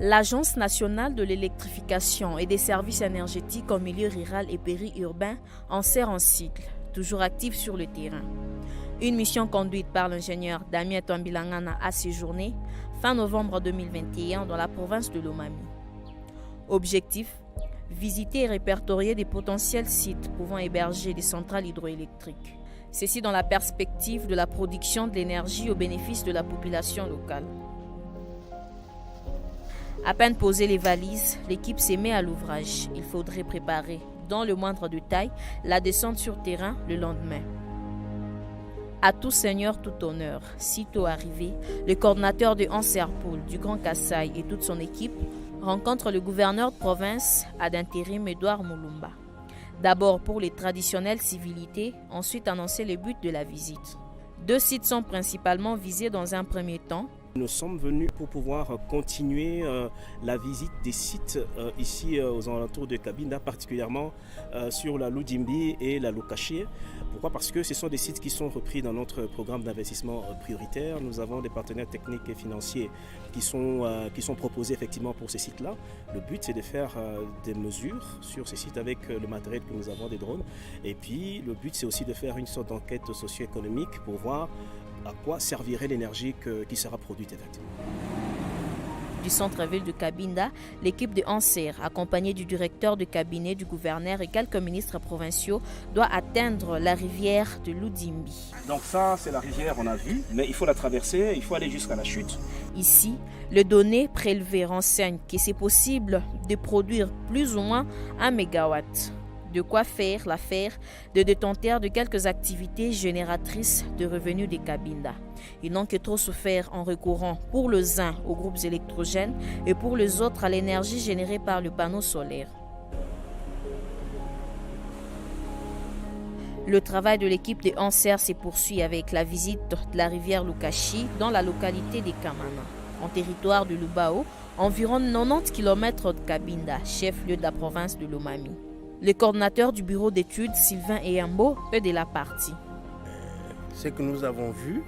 L'Agence nationale de l'électrification et des services énergétiques en milieu rural et périurbain ANSER en sigle, toujours active sur le terrain. Une mission conduite par l'ingénieur Damien Twambilangana a séjourné fin novembre 2021 dans la province de Lomami. Objectif: visiter et répertorier des potentiels sites pouvant héberger des centrales hydroélectriques. Ceci dans la perspective de la production de l'énergie au bénéfice de la population locale. À peine posées les valises, l'équipe s'est mise à l'ouvrage. Il faudrait préparer, dans le moindre détail, la descente sur terrain le lendemain. À tout seigneur, tout honneur. Sitôt arrivé, le coordinateur de ANSERPOL du Grand Kasaï et toute son équipe rencontrent le gouverneur de province ad intérim Edouard Moulumba. D'abord pour les traditionnelles civilités, ensuite annoncer le but de la visite. 2 sites sont principalement visés dans un premier temps. Nous sommes venus pour pouvoir continuer la visite des sites ici aux alentours de Cabinda, particulièrement sur la Loudimbi et la Lukashi. Pourquoi? Parce que ce sont des sites qui sont repris dans notre programme d'investissement prioritaire. Nous avons des partenaires techniques et financiers qui sont proposés effectivement pour ces sites-là. Le but, c'est de faire des mesures sur ces sites avec le matériel que nous avons, des drones. Et puis, le but, c'est aussi de faire une sorte d'enquête socio-économique pour voir à quoi servirait l'énergie qui sera produite effectivement. Du centre-ville de Cabinda, l'équipe de ANSER, accompagnée du directeur de cabinet du gouverneur et quelques ministres provinciaux, doit atteindre la rivière de Loudimbi. Donc ça, c'est la rivière, on a vu, mais il faut la traverser, il faut aller jusqu'à la chute. Ici, les données prélevées renseignent que c'est possible de produire plus ou moins 1 mégawatt. De quoi faire l'affaire de détenteurs de quelques activités génératrices de revenus des Cabinda. Ils n'ont que trop souffert en recourant pour les uns aux groupes électrogènes et pour les autres à l'énergie générée par le panneau solaire. Le travail de l'équipe de ANSER se poursuit avec la visite de la rivière Lukashi dans la localité de Kamana, en territoire de Lubao, environ 90 km de Cabinda, chef-lieu de la province de Lomami. Le coordinateur du bureau d'études, Sylvain Eyambo, est de la partie. Ce que nous avons vu,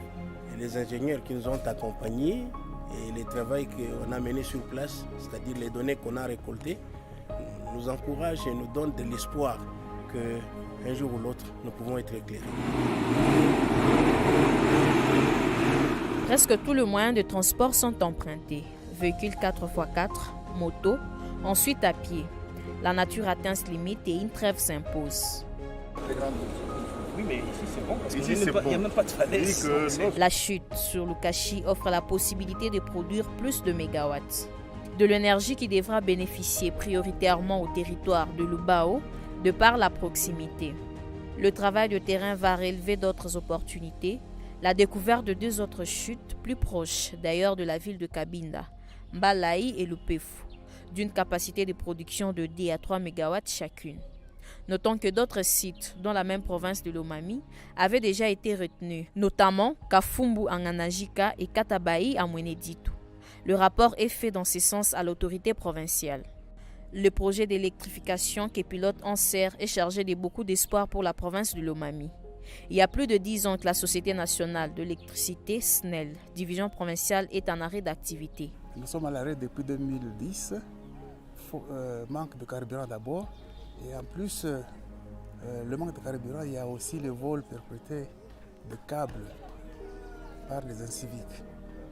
et les ingénieurs qui nous ont accompagnés et le travail qu'on a mené sur place, c'est-à-dire les données qu'on a récoltées, nous encouragent et nous donnent de l'espoir qu'un jour ou l'autre, nous pouvons être éclairés. Presque tous les moyens de transport sont empruntés. Véhicules 4x4, motos, ensuite à pied. La nature atteint ses limites et une trêve s'impose. Oui, mais ici c'est bon parce qu'il n'y a même pas de falaise. La chute sur Lukashi offre la possibilité de produire plus de mégawatts. De l'énergie qui devra bénéficier prioritairement au territoire de Lubao de par la proximité. Le travail de terrain va relever d'autres opportunités. La découverte de 2 autres chutes plus proches d'ailleurs de la ville de Cabinda, Mbalaï et Lupefu, d'une capacité de production de 2 à 3 MW chacune. Notons que d'autres sites, dans la même province de Lomami, avaient déjà été retenus, notamment Kafumbu en Anajika et Katabaï à Mweneditu. Le rapport est fait dans ce sens à l'autorité provinciale. Le projet d'électrification que pilote ANSER est chargé de beaucoup d'espoir pour la province de Lomami. Il y a plus de 10 ans que la Société nationale d'électricité, SNEL, division provinciale, est en arrêt d'activité. Nous sommes à l'arrêt depuis 2010. Manque de carburant d'abord, et en plus le manque de carburant, il y a aussi le vol perpétré de câbles par les inciviques.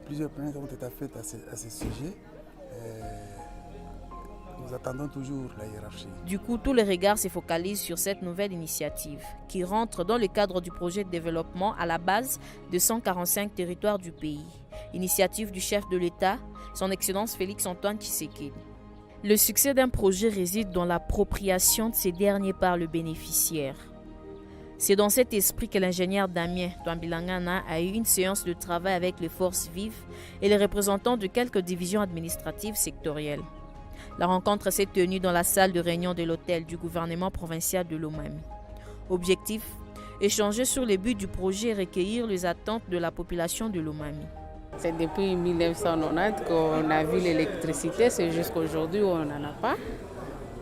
Plusieurs plaintes ont été faites à ce sujet. Nous attendons toujours la hiérarchie. Du coup, tous les regards se focalisent sur cette nouvelle initiative qui rentre dans le cadre du projet de développement à la base de 145 territoires du pays. Initiative du chef de l'État, son Excellence Félix Antoine Tshisekedi. Le succès d'un projet réside dans l'appropriation de ces derniers par le bénéficiaire. C'est dans cet esprit que l'ingénieur Damien Twambilangana a eu une séance de travail avec les forces vives et les représentants de quelques divisions administratives sectorielles. La rencontre s'est tenue dans la salle de réunion de l'hôtel du gouvernement provincial de Lomami. Objectif: échanger sur les buts du projet et recueillir les attentes de la population de Lomami. C'est depuis 1990 qu'on a vu l'électricité, c'est jusqu'aujourd'hui où on n'en a pas.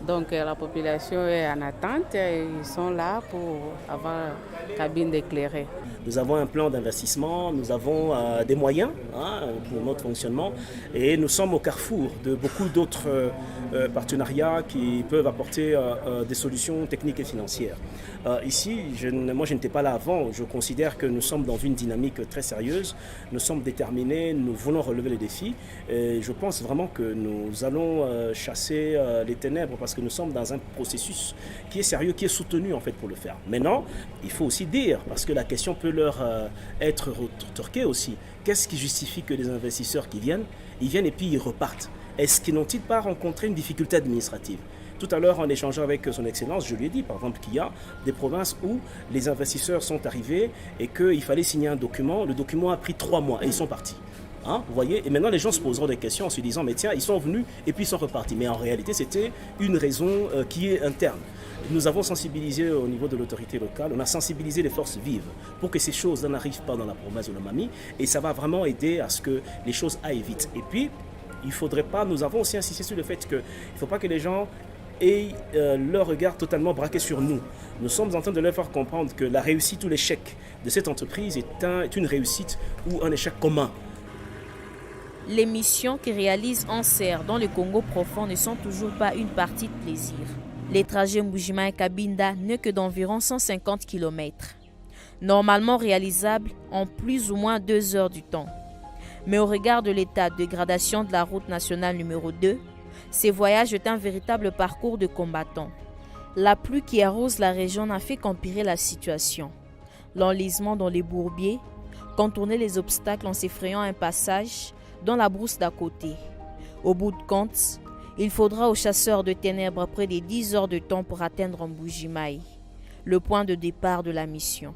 Donc la population est en attente, ils sont là pour avoir une cabine éclairée. Nous avons un plan d'investissement, nous avons des moyens pour notre fonctionnement et nous sommes au carrefour de beaucoup d'autres partenariats qui peuvent apporter des solutions techniques et financières. Ici, moi je n'étais pas là avant, je considère que nous sommes dans une dynamique très sérieuse, nous sommes déterminés, nous voulons relever les défis et je pense vraiment que nous allons chasser les ténèbres parce que nous sommes dans un processus qui est sérieux, qui est soutenu en fait pour le faire. Maintenant, il faut aussi dire, parce que la question peut leur être retorquée aussi, qu'est-ce qui justifie que les investisseurs qui viennent, ils viennent et puis ils repartent? Est-ce qu'ils n'ont-ils pas rencontré une difficulté administrative? Tout à l'heure, en échangeant avec son Excellence, je lui ai dit, par exemple, qu'il y a des provinces où les investisseurs sont arrivés et qu'il fallait signer un document. Le document a pris 3 mois et ils sont partis. Vous voyez? Et maintenant, les gens se poseront des questions en se disant, mais tiens, ils sont venus et puis ils sont repartis. Mais en réalité, c'était une raison qui est interne. Nous avons sensibilisé au niveau de l'autorité locale, on a sensibilisé les forces vives pour que ces choses n'arrivent pas dans la province de Lomami et ça va vraiment aider à ce que les choses aillent vite. Et puis, il ne faudrait pas, nous avons aussi insisté sur le fait qu'il ne faut pas que les gens aient leur regard totalement braqué sur nous. Nous sommes en train de leur faire comprendre que la réussite ou l'échec de cette entreprise est une réussite ou un échec commun. Les missions qu'ils réalisent en serre dans le Congo profond ne sont toujours pas une partie de plaisir. Les trajets Mbujimayi-Cabinda n'est que d'environ 150 km, normalement réalisables en plus ou moins 2 heures du temps. Mais au regard de l'état de dégradation de la route nationale numéro 2, ces voyages est un véritable parcours de combattants. La pluie qui arrose la région n'a fait qu'empirer la situation. L'enlisement dans les bourbiers, contourner les obstacles en s'effrayant un passage dans la brousse d'à côté. Au bout de compte, il faudra aux chasseurs de ténèbres près de 10 heures de temps pour atteindre Mbujimayi, le point de départ de la mission.